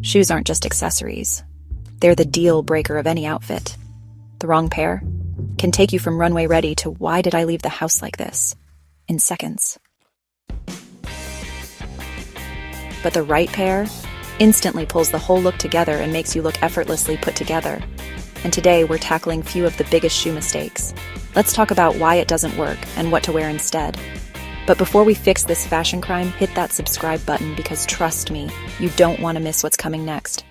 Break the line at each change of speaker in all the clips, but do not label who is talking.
Shoes aren't just accessories. They're the deal breaker of any outfit. The wrong pair can take you from runway ready to why did I leave the house like this in seconds. But the right pair instantly pulls the whole look together and makes you look effortlessly put together. And today we're tackling few of the biggest shoe mistakes. Let's talk about why it doesn't work and what to wear instead. But before we fix this fashion crime, hit that subscribe button because trust me, you don't want to miss what's coming next.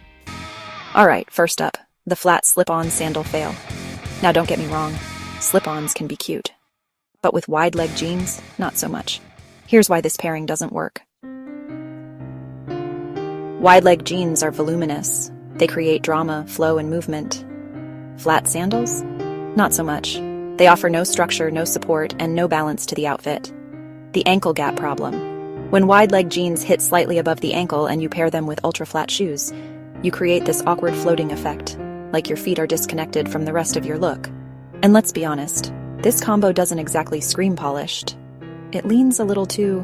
Alright, first up, the flat slip-on sandal fail. Now don't get me wrong, slip-ons can be cute. But with wide-leg jeans, not so much. Here's why this pairing doesn't work. Wide-leg jeans are voluminous. They create drama, flow, and movement. Flat sandals? Not so much. They offer no structure, no support, and no balance to the outfit. The ankle gap problem. When wide-leg jeans hit slightly above the ankle and you pair them with ultra-flat shoes, you create this awkward floating effect, like your feet are disconnected from the rest of your look. And let's be honest, this combo doesn't exactly scream polished. It leans a little too,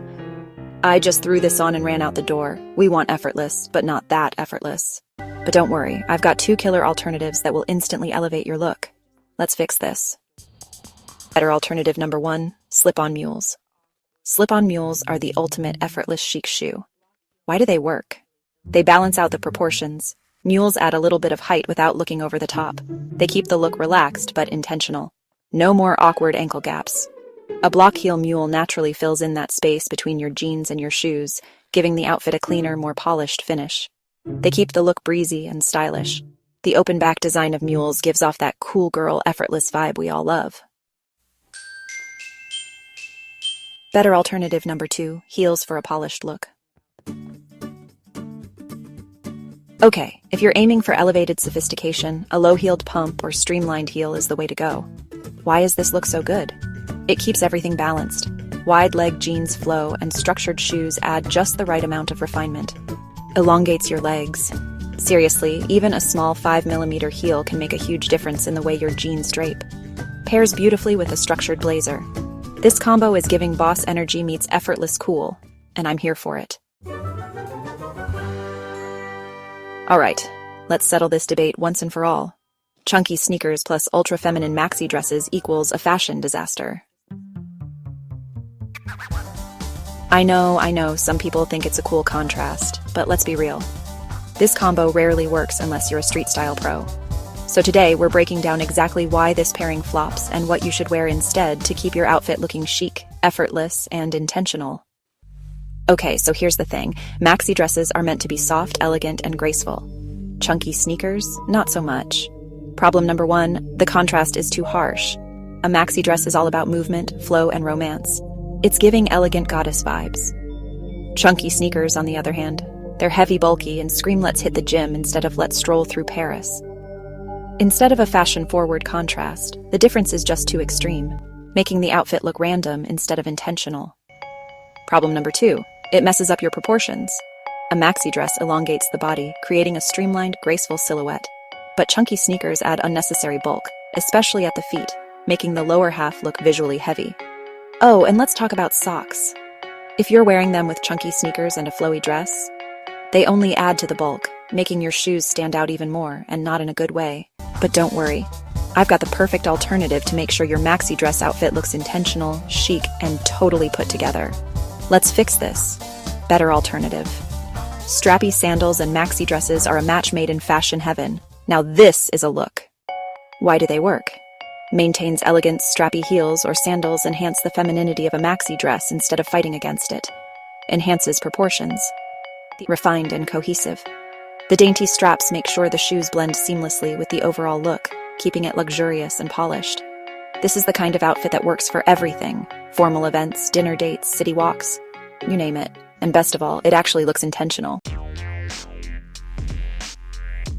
I just threw this on and ran out the door. We want effortless, but not that effortless. But don't worry, I've got two killer alternatives that will instantly elevate your look. Let's fix this. Better alternative number 1, slip-on mules. Slip-on mules are the ultimate effortless chic shoe. Why do they work? They balance out the proportions. Mules add a little bit of height without looking over the top. They keep the look relaxed but intentional. No more awkward ankle gaps. A block heel mule naturally fills in that space between your jeans and your shoes, giving the outfit a cleaner, more polished finish. They keep the look breezy and stylish. The open back design of mules gives off that cool girl, effortless vibe we all love. Better alternative number 2, heels for a polished look. Okay, if you're aiming for elevated sophistication, a low-heeled pump or streamlined heel is the way to go. Why is this look so good? It keeps everything balanced. Wide-leg jeans flow and structured shoes add just the right amount of refinement. Elongates your legs. Seriously, even a small 5mm heel can make a huge difference in the way your jeans drape. Pairs beautifully with a structured blazer. This combo is giving boss energy meets effortless cool, and I'm here for it. Alright, let's settle this debate once and for all. Chunky sneakers plus ultra-feminine maxi dresses equals a fashion disaster. I know, some people think it's a cool contrast, but let's be real. This combo rarely works unless you're a street-style pro. So today, we're breaking down exactly why this pairing flops and what you should wear instead to keep your outfit looking chic, effortless, and intentional. Okay, so here's the thing. Maxi dresses are meant to be soft, elegant, and graceful. Chunky sneakers? Not so much. Problem number 1, the contrast is too harsh. A maxi dress is all about movement, flow, and romance. It's giving elegant goddess vibes. Chunky sneakers, on the other hand, they're heavy, bulky, and scream let's hit the gym instead of let's stroll through Paris. Instead of a fashion-forward contrast, the difference is just too extreme, making the outfit look random instead of intentional. Problem number 2, it messes up your proportions. A maxi dress elongates the body, creating a streamlined, graceful silhouette. But chunky sneakers add unnecessary bulk, especially at the feet, making the lower half look visually heavy. Oh, and let's talk about socks. If you're wearing them with chunky sneakers and a flowy dress, they only add to the bulk, making your shoes stand out even more, and not in a good way. But don't worry, I've got the perfect alternative to make sure your maxi dress outfit looks intentional, chic, and totally put together. Let's fix this. Better alternative. Strappy sandals and maxi dresses are a match made in fashion heaven. Now this is a look. Why do they work? Maintains elegant, strappy heels or sandals enhance the femininity of a maxi dress instead of fighting against it. Enhances proportions. Refined and cohesive. The dainty straps make sure the shoes blend seamlessly with the overall look, keeping it luxurious and polished. This is the kind of outfit that works for everything. Formal events, dinner dates, city walks, you name it. And best of all, it actually looks intentional.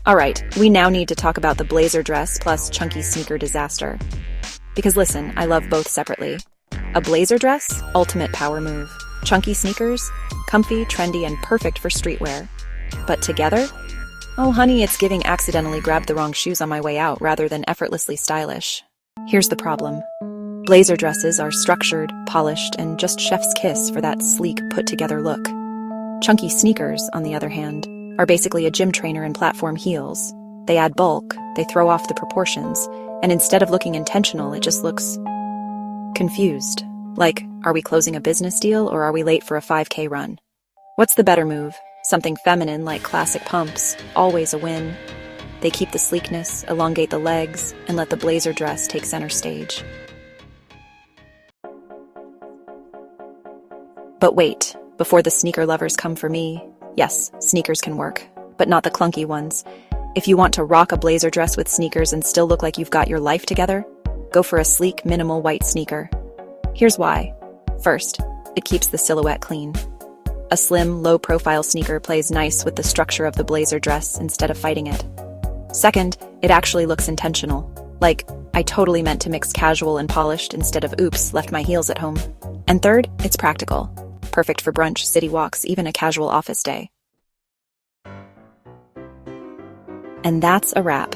Alright, we now need to talk about the blazer dress plus chunky sneaker disaster. Because listen, I love both separately. A blazer dress? Ultimate power move. Chunky sneakers? Comfy, trendy, and perfect for streetwear. But together? Oh honey, it's giving accidentally grabbed the wrong shoes on my way out rather than effortlessly stylish. Here's the problem. Blazer dresses are structured, polished, and just chef's kiss for that sleek, put-together look. Chunky sneakers, on the other hand, are basically a gym trainer in platform heels. They add bulk, they throw off the proportions, and instead of looking intentional, it just looks confused. Like, are we closing a business deal or are we late for a 5K run? What's the better move? Something feminine like classic pumps, always a win. They keep the sleekness, elongate the legs, and let the blazer dress take center stage. But wait, before the sneaker lovers come for me, yes, sneakers can work, but not the clunky ones. If you want to rock a blazer dress with sneakers and still look like you've got your life together, go for a sleek, minimal white sneaker. Here's why. First, it keeps the silhouette clean. A slim, low-profile sneaker plays nice with the structure of the blazer dress instead of fighting it. Second, it actually looks intentional. Like, I totally meant to mix casual and polished instead of oops, left my heels at home. And third, it's practical. Perfect for brunch, city walks, even a casual office day. And that's a wrap.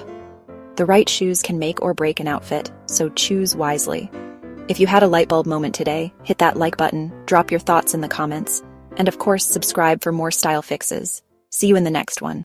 The right shoes can make or break an outfit, so choose wisely. If you had a light bulb moment today, hit that like button, drop your thoughts in the comments, and of course subscribe for more style fixes. See you in the next one.